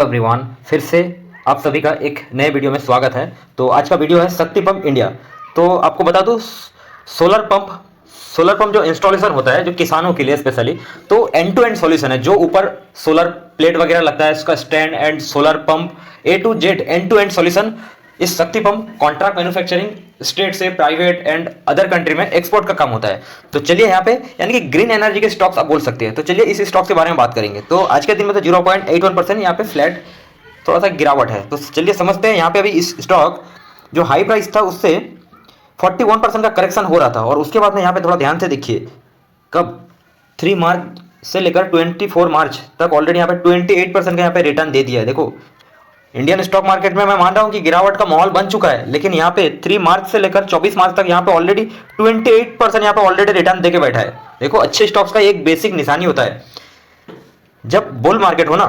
Everyone, फिर से आप सभी का एक नए वीडियो में स्वागत है। तो आज का वीडियो है शक्ति पंप इंडिया। तो आपको बता दूं, सोलर पंप जो इंस्टॉलेशन होता है जो किसानों के लिए स्पेशली, तो एंड टू एंड सॉल्यूशन है। जो ऊपर सोलर प्लेट वगैरह लगता है, इसका stand and solar pump A to Z end to end solution इस Shakti pump contract manufacturing state से प्राइवेट एंड अदर कंट्री में एक्सपोर्ट का काम होता है। तो चलिए यहाँ पे यानी कि ग्रीन एनर्जी के स्टॉक्स आप बोल सकते हैं। तो चलिए इस स्टॉक के बारे में बात करेंगे। तो आज के दिन में तो 0.81% यहाँ पे फ्लैट थोड़ा सा गिरावट है। तो चलिए समझते हैं। यहाँ पे अभी इस स्टॉक जो हाई प्राइस था उससे 41% का करेक्शन हो रहा था, और उसके बाद में यहाँ पे थोड़ा ध्यान से देखिए, कब 3 मार्च से लेकर 24 मार्च तक ऑलरेडी यहाँ पे 28% का यहाँ पे रिटर्न दे दिया है। देखो, इंडियन स्टॉक मार्केट में मैं मान रहा हूँ कि गिरावट का माहौल बन चुका है, लेकिन यहाँ पे 3 मार्च से लेकर 24 मार्च तक यहाँ पे ऑलरेडी 28% यहाँ पे ऑलरेडी रिटर्न देके बैठा है। देखो, अच्छे स्टॉक्स का एक बेसिक निशानी होता है, जब बुल मार्केट हो ना,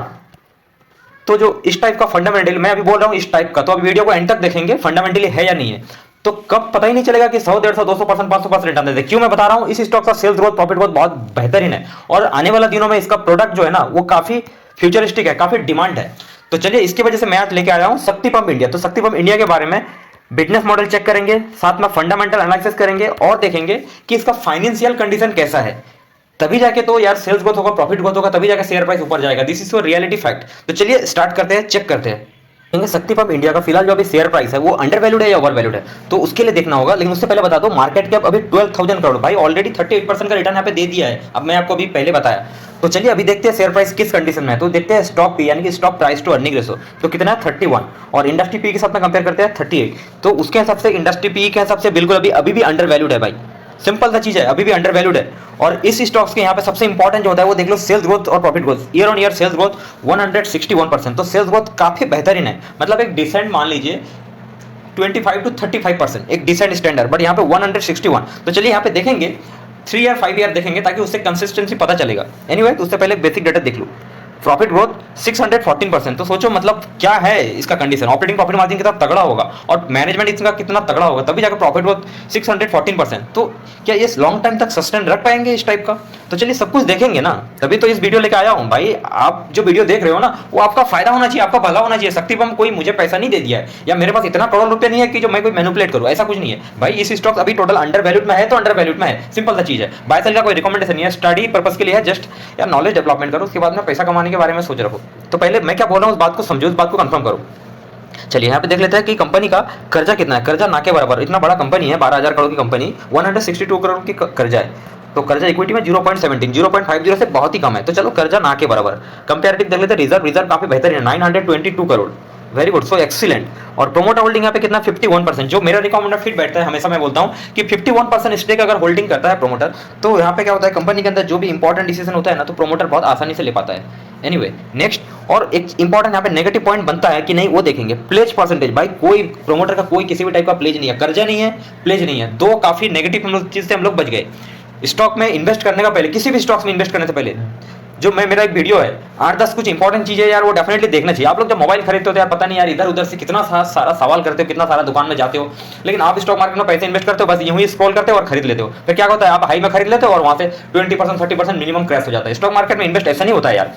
तो जो इस टाइप का फंडामेंटली, मैं अभी बोल रहा हूँ इस टाइप का, तो अभी वीडियो को एंड तक देखेंगे फंडामेंटली है या नहीं है, तो कब पता ही नहीं चलेगा कि 100, 150, 200%, 500% रिटर्न देते। क्यों मैं बता रहा हूँ, इस स्टॉक का सेल्स ग्रोथ, प्रॉफिट ग्रोथ बहुत बेहतरीन है, और आने वाला दिनों में इसका प्रोडक्ट जो है ना वो काफी फ्यूचरिस्टिक है, काफी डिमांड है। तो चलिए इसकी वजह से मैं आज लेके आया हूँ शक्ति पंप इंडिया। तो शक्ति पंप इंडिया के बारे में बिजनेस मॉडल चेक करेंगे, साथ में फंडामेंटल एनालिसिस करेंगे, और देखेंगे कि इसका फाइनेंशियल कंडीशन कैसा है। तभी जाके तो यार सेल्स ग्रोथ होगा, प्रॉफिट ग्रोथ होगा, तभी जाके शेयर प्राइस ऊपर जाएगा। This is reality fact. तो चलिए स्टार्ट करते हैं, चेक करते हैं। शक्ति पंप इंडिया का फिलहाल जो अभी शेयर प्राइस है वो अंडर वैल्यूड है या ओवर वैल्यूड है, तो उसके लिए देखना होगा। लेकिन उससे पहले बता दो, मार्केट कैप अभी 12,000 करोड़, भाई ऑलरेडी 38% का रिटर्न यहाँ पे दे दिया है। अब मैं आपको अभी पहले बताया। तो चलिए अभी देखते हैं शेयर प्राइस किस कंडीशन में है। तो देखते हैं स्टॉक पी यानी कि stock price to earning ratio, तो कितना है 31, और इंडस्ट्री पी के साथ में कंपेयर करते हैं 38। तो उसके हिसाब से इंडस्ट्री पी के हिसाब से बिल्कुल अभी भी अंडर वैल्यूड है भाई। सिंपल सा चीज है, अभी भी अंडर वैल्यूड है। और इस स्टॉक्स के यहाँ पे सबसे इंपॉर्टेंट जो होता है वो देख लो, सेल्स ग्रोथ और profit growth. Year on year sales growth 161%, तो सेल्स ग्रोथ काफी बेहतरीन है। मतलब एक डिसेंट, मान लीजिए 25 to 35%, एक डिसेंट स्टैंडर्ड, बट यहाँ पे 161। तो चलिए यहाँ पे देखेंगे 3 ईयर 5 ईयर देखेंगे, ताकि उससे कंसिस्टेंसी पता चलेगा। एनीवे, तो उससे पहले बेसिक डाटा देख लो। प्रॉफिट ग्रोथ 614%, तो सोचो मतलब क्या है इसका कंडीशन। ऑपरेटिंग प्रॉफिट मार्जिन कितना तगड़ा होगा और मैनेजमेंट इसका कितना तगड़ा होगा, तभी जाकर प्रॉफिट ग्रोथ 614%। तो क्या ये लॉन्ग टाइम तक सस्टेन रख पाएंगे इस टाइप का? तो चलिए सब कुछ देखेंगे ना, तभी तो इस वीडियो लेके आया हूँ भाई। आप जो वीडियो देख रहे हो ना, वो आपका फायदा होना चाहिए, आपका भला होना चाहिए। शक्ति पंप कोई मुझे पैसा नहीं दे दिया है, या मेरे पास इतना करोड़ रुपया नहीं है कि जो मैं कोई मैनिपुलेट करूँ, ऐसा कुछ नहीं है भाई। इस स्टॉक अभी टोटल अंडर वैल्यूड में है, तो अंडर वैल्यूड में है, सिंपल सा चीज है। बाय सेल का कोई रिकमेंडेशन नहीं है, स्टडी पर्पस के लिए है, जस्ट यार नॉलेज डेवलपमेंट करो, उसके बाद में पैसा कमाने के बारे में सोच रखो। तो पहले मैं क्या बोल रहा हूँ उस बात को समझो, उस बात को कंफर्म करो। चलिए यहाँ पे देख लेते हैं कि कंपनी का कर्जा कितना है। कर्जा ना के बराबर, इतना बड़ा कंपनी है, 12,000 करोड़ की कंपनी, 162 करोड़ की कर्जा है। तो कर्जा इक्विटी में 0.17, 0.50 से बहुत ही कम है। तो चलो कर्जा ना के बराबर। कंपेरेटिव देख लेते हैं, रिजर्व काफी बेहतर है, 922 करोड़, वेरी गुड, सो एक्सीलेंट। और प्रोमोटर होल्डिंग यहाँ पे कितना, 51%, जो मेरा रिकमेंडर फिट बैठता है। हमेशा मैं बोलता हूँ कि 51% स्टेक अगर होल्डिंग करता है प्रोमोटर, तो यहाँ पे क्या होता है, कंपनी के अंदर जो भी इंपॉर्टेंट डिसीजन होता है ना, तो प्रोमोटर बहुत आसानी से ले पाता है। एनीवे, नेक्स्ट, और एक इंपॉर्टेंट यहाँ पे नेगेटिव पॉइंट बनता है कि नहीं, वो देखेंगे। प्लेज परसेंटेज, भाई कोई प्रोमोटर का कोई किसी भी टाइप का प्लेज नहीं है, कर्जा नहीं है, प्लेज नहीं है। दो काफी नेगेटिव चीज से हम लोग बच गए। स्टॉक में इन्वेस्ट करने का पहले, किसी भी स्टॉक्स में इन्वेस्ट करने से पहले, जो मेरा एक वीडियो है 8-10 कुछ इंपॉर्टेंट चीजें यार, वो डेफिनेटली देखना चाहिए। आप लोग जब मोबाइल खरीदते हो तो यार पता नहीं यार इधर उधर से कितना सारा सवाल करते हो, कितना सारा दुकान में जाते हो, लेकिन आप स्टॉक मार्केट में पैसे इन्वेस्ट करते हो, बस यूं ही स्क्रॉल करते हो और खरीद लेते हो। फिर क्या होता है, आप हाई में खरीद लेते हो और वहां से 20%, 30% मिनिमम क्रैश हो जाता है। स्टॉक मार्केट में इन्वेस्ट ऐसा नहीं होता है यार।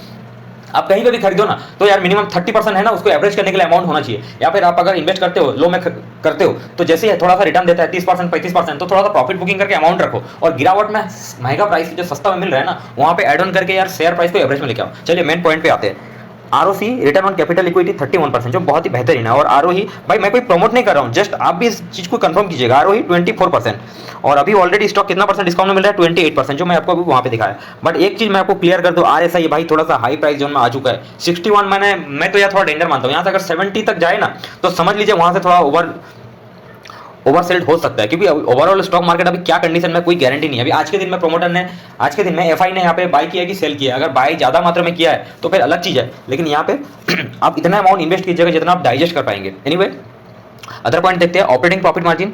आप कहीं पे भी खरीदो ना, तो यार मिनिमम 30% है ना, उसको एवरेज करने के लिए अमाउंट होना चाहिए। या फिर आप अगर इन्वेस्ट करते हो, लो में करते हो, तो जैसे ही थोड़ा सा रिटर्न देता है 30%, 35%, तो थोड़ा सा प्रॉफिट बुकिंग करके अमाउंट रखो, और गिरावट में महंगा प्राइस जो सस्ता में मिल रहा है ना, वहां पे एड ऑन करके यार शेयर प्राइस को एवरेज में लेके आओ। चलिए मेन पॉइंट पे आते हैं। ROC, return on capital equity 31%, जो बहुत ही बेहतरीन है। और आरओई, भाई मैं कोई प्रमोट नहीं कर रहा हूँ, जस्ट आप भी इस चीज को कंफर्म कीजिएगा। आरओई 24%, और अभी ऑलरेडी स्टॉक कितना परसेंट डिस्काउंट में मिल रहा है, 28%, जो मैं आपको अभी वहां पे दिखाया। बट एक चीज मैं आपको क्लियर कर दूं, आरएसआई भाई थोड़ा सा हाई प्राइस जोन में आ चुका है। 61 मैं तो यार थोड़ा डेंजर मानता हूँ। यहाँ से अगर 70 तक जाए ना, तो समझ लीजिए वहां से थोड़ा ओवरसेल्ड हो सकता है, क्योंकि ओवरऑल स्टॉक मार्केट अभी क्या कंडीशन में कोई गारंटी नहीं है। अभी आज के दिन में प्रोमोटर ने, आज के दिन में एफआई ने यहाँ पे बाय किया कि सेल किया। अगर बाय ज्यादा मात्रा में किया है तो फिर अलग चीज है, लेकिन यहाँ पे आप इतना अमाउंट इन्वेस्ट कीजिएगा जितना आप डाइजेस्ट कर पाएंगे। एनीवे, अदर पॉइंट देखते हैं। Operating profit margin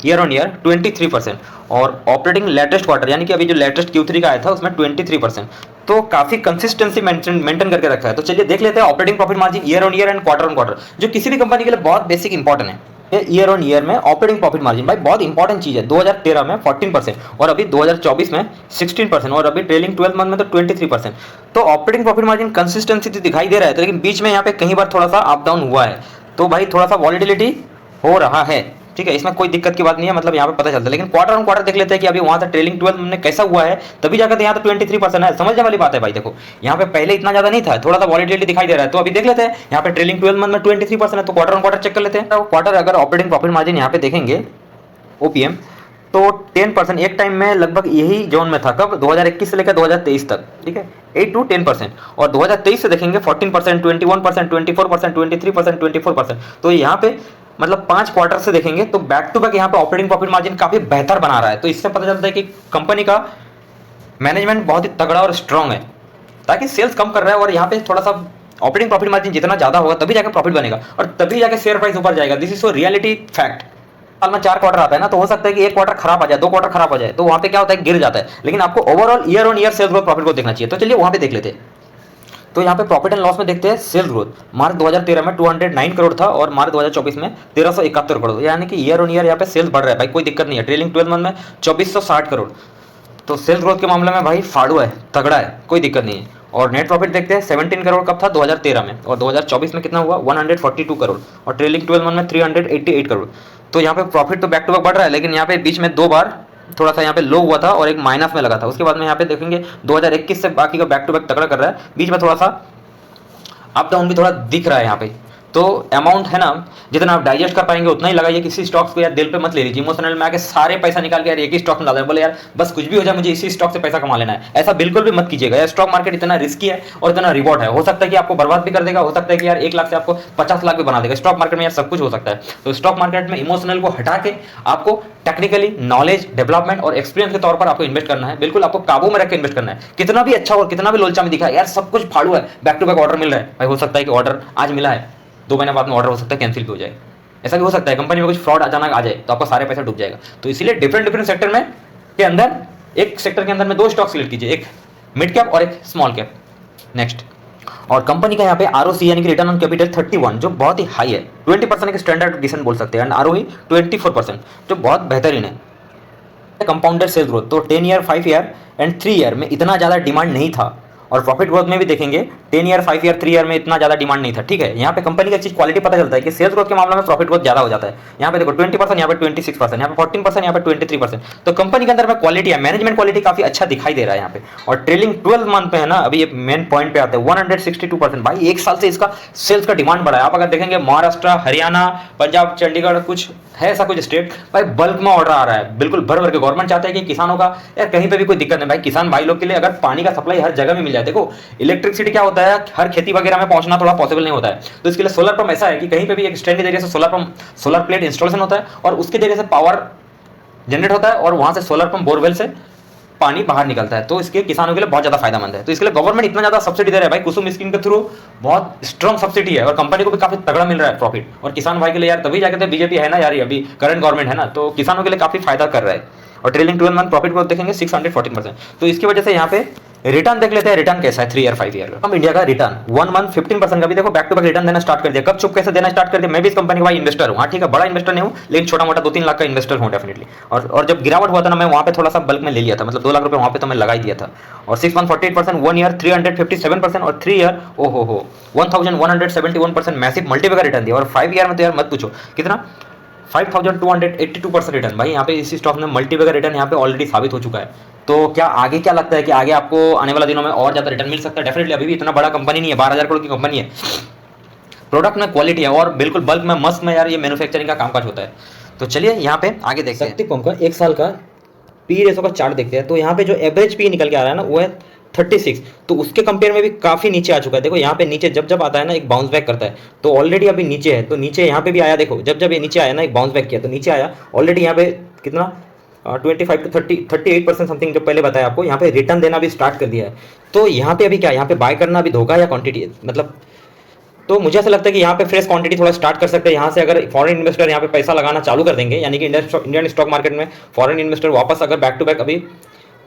year on year 23%, और ऑपरेटिंग लेटेस्ट क्वार्टर यानी कि अभी जो लेटेस्ट Q3 का आया था उसमें 23%, तो काफी कंसिस्टेंसी मेंटेन करके रखा है। तो चलिए देख लेते हैं operating profit margin year on year and quarter on quarter, जो किसी भी कंपनी के लिए बहुत बेसिक इंपॉर्टेंट है। ईयर ऑन ईयर में ऑपरेटिंग प्रॉफिट मार्जिन भाई बहुत इंपॉर्टेंट चीज है। 2013 में 14% और अभी 2024 में 16% और अभी ट्रेलिंग 12 मंथ में तो 23%। तो ऑपरेटिंग प्रॉफिट मार्जिन कंसिस्टेंसी तो दिखाई दे रहा है, तो लेकिन बीच में यहाँ पे कहीं बार थोड़ा सा अप डाउन हुआ है, तो भाई थोड़ा सा वॉलिटिलिटी हो रहा है, ठीक है, इसमें कोई दिक्कत की बात नहीं है, मतलब यहाँ पे पता चलता है। लेकिन क्वार्टर ऑन क्वार्टर देख लेते हैं कि अभी वहां से ट्रेलिंग 12 में कैसा हुआ है, तभी जाकर यहाँ तो 23% है। समझने वाली बात है भाई, देखो यहाँ पे पहले इतना ज्यादा नहीं था, थोड़ा सा वॉलिटिलिटी दिखाई दे रहा है। तो अभी देख लेते हैं यहाँ पे ट्रेलिंग 12 मंथ में 23% है, तो क्वार्टर ऑन क्वार्टर चेक कर लेते हैं। तो क्वार्टर अगर ऑपरेटिंग प्रॉफिट मार्जिन यहाँ पे देखेंगे ओपीएम तो 10% एक टाइम में लगभग यही जोन में था, कब 2021 से लेकर 2023 तक, ठीक है, 8 to 10%। और 2023 से देखेंगे 14%, 21%, 24%, 23%, 24%। तो यहाँ पे मतलब 5 क्वार्टर से देखेंगे तो बैक टू बैक यहाँ पे ऑपरेटिंग प्रॉफिट मार्जिन काफी बेहतर बना रहा है। तो इससे पता चलता है कि कंपनी का मैनेजमेंट बहुत ही तगड़ा और स्ट्रांग है, ताकि सेल्स कम कर रहा है और यहाँ पे थोड़ा सा ऑपरेटिंग प्रॉफिट मार्जिन जितना ज्यादा होगा तभी जाकर प्रॉफिट बनेगा और तभी जाकर शेयर प्राइस ऊपर जाएगा। This is so reality fact. साल में 4 क्वार्टर आता है ना, तो हो सकता है कि एक क्वार्टर खराब आ जाए, 2 क्वार्टर खराब आ जाए, तो वहां पे क्या होता है, गिर जाता है। लेकिन आपको overall year on year sales growth profit को देखना चाहिए। तो चलिए वहां पे देख लेते हैं। तो यहाँ पे प्रॉफिट एंड लॉस में देखते हैं सेल्स ग्रोथ। मार्च 2013 में 209 करोड़ था और मार्च 2024 में 1371 करोड़, यानी कि ईयर ऑन ईयर यहाँ पे सेल्स बढ़ रहा है भाई, कोई दिक्कत नहीं है। ट्रेलिंग 12 मंथ में 2460 करोड़, तो सेल्स ग्रोथ के मामले में भाई फाड़ू है, तगड़ा है, कोई दिक्कत नहीं है। और नेट प्रॉफिट देखते हैं 17 करोड़ कब था, 2013 में, और 2024 में कितना हुआ 142 करोड़ और ट्रेलिंग 12 मंथ में 388 करोड़। तो यहाँ पे प्रॉफिट तो बैक टू बैक बढ़ रहा है, लेकिन यहाँ पे बीच में 2 बार थोड़ा सा यहाँ पे लो हुआ था और एक माइनस में लगा था। उसके बाद में यहाँ पे देखेंगे 2021 से बाकी का बैक टू बैक तगड़ा कर रहा है, बीच में थोड़ा सा अप डाउन भी थोड़ा दिख रहा है यहाँ पे। तो अमाउंट है ना, जितना आप डाइजेस्ट कर पाएंगे उतना ही लगाइए। किसी स्टॉक्स को यार दिल पे मत ले लीजिए, इमोशनल में आके सारे पैसा निकाल के यार एक ही स्टॉक में डाल दें, बोले यार बस कुछ भी हो जाए मुझे इसी स्टॉक से पैसा कमा लेना है, ऐसा बिल्कुल भी मत कीजिएगा। यार स्टॉक मार्केट इतना रिस्की है और इतना रिवॉर्ड है, हो सकता है कि आपको बर्बाद भी कर देगा, हो सकता है कि यार 1 लाख से आपको 50 लाख भी बना देगा। स्टॉक मार्केट में यार सब कुछ हो सकता है। तो स्टॉक मार्केट में इमोशनल को हटा के आपको टेक्निकली नॉलेज डेवलपमेंट और एक्सपीरियंस के तौर पर आपको इन्वेस्ट करना है, बिल्कुल आपको काबू में रख के इन्वेस्ट करना है। कितना भी अच्छा हो, कितना भी लोलचा में दिखा यार सब कुछ फाड़ू है, बैक टू बैक ऑर्डर मिल रहा है भाई, हो सकता है कि ऑर्डर आज मिला है 2 महीने बाद में ऑर्डर हो सकता है कैंसिल भी हो जाए, ऐसा भी हो सकता है। कंपनी में कुछ फ्रॉड अचानक आ जाए तो आपका सारे पैसा डूब जाएगा। तो इसीलिए डिफरेंट सेक्टर में के अंदर एक सेक्टर के अंदर में 2 स्टॉक सिलेक्ट कीजिए, एक मिड कैप और एक स्मॉल कैप। नेक्स्ट, और कंपनी का यहाँ पे आरओसी यानी कि रिटर्न ऑन कैपिटल 31 जो बहुत ही हाई है, 20% एक स्टैंडर्ड डिसीजन बोल सकते हैं, एंड आरओई 24% जो बहुत बेहतरीन है। कंपाउंडेड सेल्स ग्रोथ तो 10 ईयर 5 ईयर एंड 3 ईयर में इतना ज़्यादा डिमांड नहीं था, और प्रॉफिट ग्रोथ में भी देखेंगे 10 ईयर 5 ईयर 3 ईयर में इतना ज़्यादा डिमांड नहीं था, ठीक है। यहाँ पे कंपनी का चीज क्वालिटी पता चलता है कि सेल्स ग्रोथ के मामले में प्रॉफिट ग्रोथ ज़्यादा हो जाता है। यहाँ पे देखो 20%, यहाँ पे 26%, यहाँ पे 14%, यहाँ पे 23%। तो कंपनी के अंदर में क्वालिटी है, मैनेजमेंट क्वालिटी काफी अच्छा दिखाई दे रहा है यहाँ पे। और ट्रेलिंग 12 मंथ पे है ना, अभी ये मेन पॉइंट पे आते हैं 162%। भाई एक साल से इसका सेल्स का डिमांड बढ़ा है। आप अगर देखेंगे महाराष्ट्र, हरियाणा, पंजाब, चंडीगढ़ कुछ है ऐसा कुछ स्टेट, भाई बल्क में ऑर्डर आ रहा है, बिल्कुल भर भर के। गवर्नमेंट चाहता है कि किसानों का यार कहीं पे भी कोई दिक्कत नहीं, भाई किसान भाई लोग के लिए अगर पानी का सप्लाई हर जगह में मिल जाए। देखो इलेक्ट्रिसिटी क्या होता है, हर खेती वगैरह में पहुंचना थोड़ा पॉसिबल नहीं होता है, तो इसके लिए सोलर पंप ऐसा है कि कहीं पे भी एक स्टैंड के जरिए से solar pump, solar plate installation होता है और उसके जरिए से पावर जनरेट होता है और वहां से सोलर पंप बोरवेल से पानी बाहर निकलता है। तो इसके किसानों के लिए बहुत ज्यादा फायदेमंद है। तो इसके लिए गवर्नमेंट इतना ज्यादा सब्सिडी दे रहा है भाई, कुसुम स्कीम के थ्रू बहुत स्ट्रॉन्ग सब्सिडी है और कंपनी को भी काफी तगड़ा मिल रहा है प्रॉफिट। और किसान भाई के लिए यार तभी जाके बीजेपी है ना यार, अभी करंट गवर्नमेंट है ना, तो किसानों के लिए काफी फायदा कर रहा है। और ट्रेलिंग 12 मंथ प्रॉफिट ग्रोथ देखेंगे 614%। तो इसकी वजह से यहाँ पे रिटर्न देख लेते हैं, रिटर्न कैसा है 3 ईयर 5 ईयर का। हम इंडिया का रिटर्न 1 मंथ 15% का भी देखो बैक टू बैक रिटर्न देना स्टार्ट कर दिया। कब चुप कैसे देना स्टार्ट कर दिया, मैं भी इस कंपनी का भाई इन्वेस्टर हूँ। हाँ ठीक है, बड़ा इन्वेस्टर नहीं हूँ लेकिन छोटा मोटा 2-3 लाख का इन्वेस्टर हूँ डेफिनेटली। और जब गिरावट हुआ था ना, मैं वहाँ पे थोड़ा सा बल्क में ले लिया था, मतलब 2 लाख रुपए वहाँ पे तो मैं लगा ही दिया था। और 6 मंथ 48%, 1 ईयर 357% और 3 ईयर ओहो 1171% मैसिव मल्टीपल का रिटर्न दिया। और 5 ईयर में तो यार मत पूछो कितना, 5282% रिटर्न। भाई यहाँ पे इसी स्टॉक में मल्टीपल का रिटर्न यहाँ पे ऑलरेडी साबित हो चुका है। तो क्या आगे क्या लगता है कि आगे आपको आने वाले दिनों में और ज्यादा रिटर्न मिल सकता है? डेफिनेटली, अभी भी इतना बड़ा कंपनी नहीं है, 12,000 करोड़ की कंपनी है, प्रोडक्ट में क्वालिटी है और बिल्कुल बल्क में मस्त में यार ये मैन्युफैक्चरिंग का कामकाज होता है। तो चलिए यहाँ पे आगे देखते हैं। शक्ति पंप का 1 साल का पी रेशो का चार्ट देखते हैं। तो यहाँ पे जो एवरेज पी निकल के आ रहा है ना वो है 36, तो उसके कंपेयर में भी काफी नीचे आ चुका है। देखो यहाँ पे नीचे जब जब आता है ना एक बाउंस बैक करता है, तो ऑलरेडी अभी नीचे है, तो नीचे यहाँ पे भी आया। देखो जब जब ये नीचे आया ना, एक बाउंस बैक किया तो नीचे आया ऑलरेडी। यहाँ पे कितना 25 to 38% समथिंग जो पहले बताया आपको, यहाँ पे रिटर्न देना भी स्टार्ट कर दिया है। तो यहाँ पे अभी क्या, यहाँ पे बाय करना अभी धोखा या क्वांटिटी है मतलब। तो मुझे ऐसा लगता है कि यहाँ पे फ्रेश क्वांटिटी थोड़ा स्टार्ट कर सकते हैं। यहाँ से अगर फॉरेन इन्वेस्टर यहाँ पे पैसा लगाना चालू कर देंगे, यानी कि इंडियन स्टॉक मार्केट में फॉरेन इन्वेस्टर वापस अगर बैक टू बैक अभी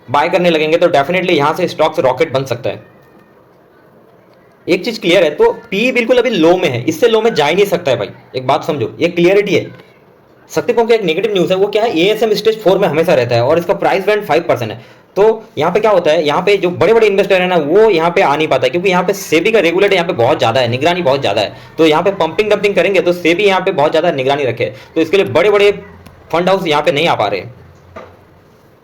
बाय करने लगेंगे, तो डेफिनेटली यहाँ से स्टॉक से रॉकेट बन सकता है। एक चीज क्लियर है, तो पी बिल्कुल अभी लो में है, इससे लो में जा ही नहीं सकता है भाई, एक बात समझो, ये क्लियरिटी है। शक्ति पंप का एक नेगेटिव न्यूज़ है, वो क्या है, एएसएम स्टेज 4 में हमेशा रहता है और इसका प्राइस बैंड 5% है। तो यहाँ पे क्या होता है, यहाँ पे जो बड़े बड़े इन्वेस्टर है ना, वो यहाँ पे आ नहीं पाता है, क्योंकि यहाँ पे सेबी का रेगुलेटर यहाँ पे बहुत ज्यादा है, निगरानी बहुत ज्यादा है। तो यहाँ पे पंपिंग डंपिंग करेंगे तो सेबी यहाँ पे बहुत ज्यादा निगरानी रखे, तो इसके लिए बड़े बड़े फंड हाउस यहाँ पे नहीं आ पा रहे।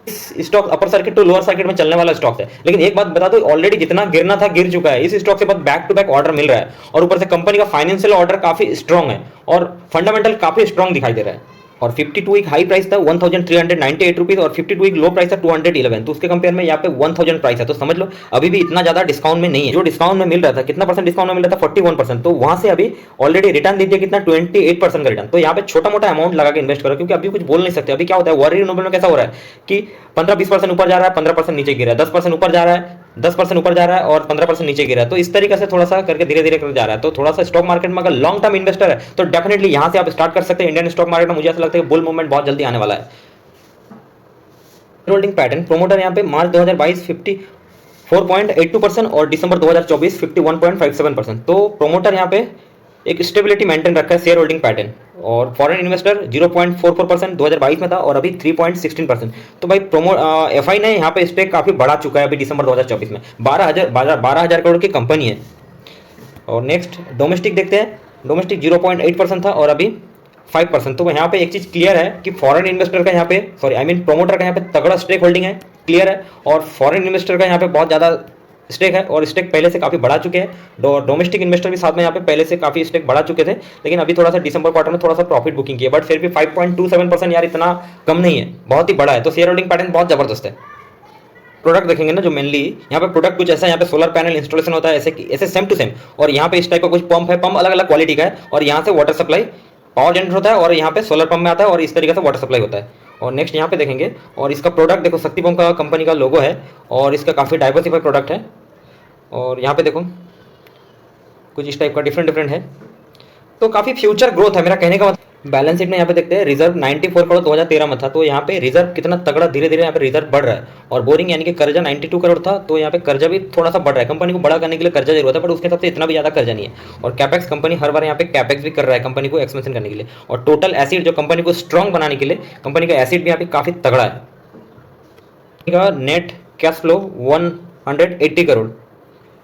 इस stock upper circuit to lower circuit में चलने वाला स्टॉक है, लेकिन एक बात बता दो, ऑलरेडी जितना गिरना था गिर चुका है। इस स्टॉक से बाद बैक टू बैक ऑर्डर मिल रहा है और ऊपर से कंपनी का फाइनेंशियल ऑर्डर काफी स्ट्रॉन्ग है और फंडामेंटल काफी स्ट्रॉन्ग दिखाई दे रहा है। और 52 वीक हाई प्राइस था 1398 रुपीज और 52 वीक लो प्राइस था 211, तो उसके कंपेयर में यहाँ पे 1000 प्राइस है। तो समझ लो अभी भी इतना ज्यादा डिस्काउंट में नहीं है। जो डिस्काउंट में मिल रहा था, कितना परसेंट डिस्काउंट में मिल रहा था, 41%, तो वहां से अभी ऑलरेडी रिटर्न दीजिए कितना, 28% का रिटर्न। तो यहाँ पे छोटा मोटा अमाउंट लगा के इन्वेस्ट करो, क्योंकि अभी कुछ बोल नहीं सकते। अभी क्या होता है, वॉरेन रिन्यूएबल में कैसा हो रहा है कि 15-20% ऊपर जा रहा है, 15% नीचे गिरा है, 10% ऊपर जा रहा है, 10% ऊपर जा रहा है और 15% नीचे गिरा है। तो इस तरीके से थोड़ा सा करके धीरे धीरे कर जा रहा है। तो थोड़ा सा स्टॉक मार्केट में अगर लॉन्ग टर्म इन्वेस्टर है तो डेफिनेटली यहां से आप स्टार्ट कर सकते हैं। इंडियन स्टॉक मार्केट में मुझे ऐसा लगता है कि बुल मूवमेंट बहुत जल्दी आने वाला है। होल्डिंग पैटर्न, प्रोमोटर यहाँ पे मार्च 2022 54.82% और दिसंबर 2024 51.57%। तो प्रोमोटर यहाँ पे एक स्टेबिलिटी मेंटेन रखा है शेयर होल्डिंग पैटर्न। और फॉरेन इन्वेस्टर 0.44% 2022 में था और अभी 3.16%। तो भाई एफआई ने यहाँ पे स्टेक काफी बढ़ा चुका है अभी दिसंबर 2024 में। 12,000 करोड़ की कंपनी है। और नेक्स्ट डोमेस्टिक देखते हैं। डोमेस्टिक 0.8% था और अभी 5%। तो यहाँ पे एक चीज क्लियर है कि फॉरेन इन्वेस्टर का यहाँ पे प्रोमोटर का यहाँ पे तगड़ा स्टेक होल्डिंग है, क्लियर है। और फॉरेन इन्वेस्टर का यहाँ पे बहुत ज्यादा स्टेक है और स्टेक पहले से काफी बढ़ा चुके हैं। डोमेस्टिक इन्वेस्टर भी साथ में यहाँ पे पहले से काफी स्टेक बढ़ा चुके थे, लेकिन अभी थोड़ा सा दिसंबर क्वार्टर में थोड़ा सा प्रॉफिट बुकिंग किया, बट फिर भी 5.27% यार इतना कम नहीं है, बहुत ही बड़ा है। तो शेयर होल्डिंग पैटर्न बहुत जबरदस्त है। प्रोडक्ट देखेंगे ना, जो मेनली यहाँ पे प्रोडक्ट कुछ ऐसा है, यहाँ पे सोलर पैनल इंस्टॉलेशन होता है ऐसे सेम टू सेम। और यहाँ पे इस टाइप का कुछ पंप है, पंप अलग अलग क्वालिटी का है और यहाँ से वाटर सप्लाई पावर जनरेट होता है और यहाँ पे सोलर पंप में आता है और इस तरीके से वाटर सप्लाई होता है। और नेक्स्ट यहाँ पे देखेंगे और इसका प्रोडक्ट देखो, शक्ति पंप का कंपनी का लोगो है और इसका काफ़ी डाइवर्सिफाइड प्रोडक्ट है। और यहाँ पे देखो कुछ इस टाइप का डिफरेंट है, तो काफ़ी फ्यूचर ग्रोथ है मेरा कहने का मतलब। बैलेंस शीट में यहाँ पे देखते हैं, रिजर्व 94 करोड़ 2013 में था, तो यहाँ पे रिजर्व कितना तगड़ा धीरे धीरे यहाँ पे रिजर्व बढ़ रहा है। और बोरिंग यानी कि कर्जा 92 करोड़ था, तो यहाँ पे कर्जा भी थोड़ा सा बढ़ रहा है। कंपनी को बड़ा करने के लिए कर्जा जरूरत है, बट उसके हिसाब से इतना भी ज्यादा कर्जा नहीं है। और कैपेक्स कंपनी हर बार यहाँ पे कैपेक्स भी कर रहा है कंपनी को एक्सपेंशन करने के लिए। और टोटल एसिड जो कंपनी को स्ट्रॉन्ग बनाने के लिए, कंपनी का एसिड भी यहाँ पे काफी तगड़ा है। Net cash flow 180 crore,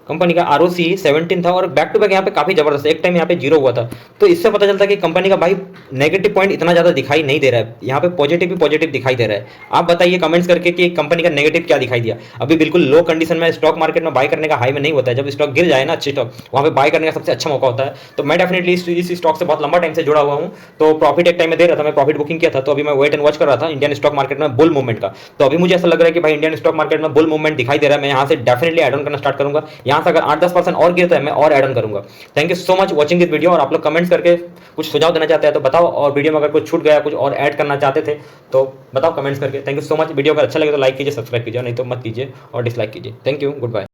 company का आरओसी 17 था और बैक टू बैक यहाँ पे काफी जबरदस्त, एक टाइम यहाँ पे 0 हुआ था। तो इससे पता चलता है कि कंपनी का भाई नेगेटिव पॉइंट इतना ज्यादा दिखाई नहीं दे रहा है, यहाँ पे पॉजिटिव भी पॉजिटिव दिखाई दे रहा है। आप बताइए कमेंट्स करके कि कंपनी का नेगेटिव क्या दिखाई दिया। अभी बिल्कुल लो कंडीशन में स्टॉक मार्केट में बाय करने का हाई में नहीं होता है, जब स्टॉक गिर जाए ना अच्छी स्टॉक, वहाँ पे बाय करने का सबसे अच्छा मौका होता है। तो मैं डेफिनेटली इस स्टॉक से बहुत लंबा टाइम से जुड़ा हुआ हूँ, तो प्रॉफिट एक टाइम में दे रहा था, मैं प्रॉफिट बुकिंग किया था, तो अभी मैं वेट एंड वॉच कर रहा था इंडियन स्टॉक मार्केट में बुल मूवमेंट का। तो अभी मुझे ऐसा लग रहा है कि भाई इंडियन स्टॉक मार्केट में बुल मूवमेंट दिखाई दे रहा है, मैं यहाँ से डेफिनेटली एड ऑन करना स्टार्ट करूंगा। यहाँ से अगर 8-10% और गिरता है मैं और ऐड ऑन करूंगा। Thank you so much watching this video. और आप लोग कमेंट्स करके कुछ सुझाव देना चाहते हैं तो बताओ, और वीडियो में अगर कुछ छूट गया, कुछ और ऐड करना चाहते थे तो बताओ कमेंट्स करके। Thank you so much. Video अगर अच्छा लगे तो लाइक कीजिए, सब्सक्राइब कीजिए, नहीं तो मत कीजिए और डिसलाइक कीजिए। Thank you, good bye.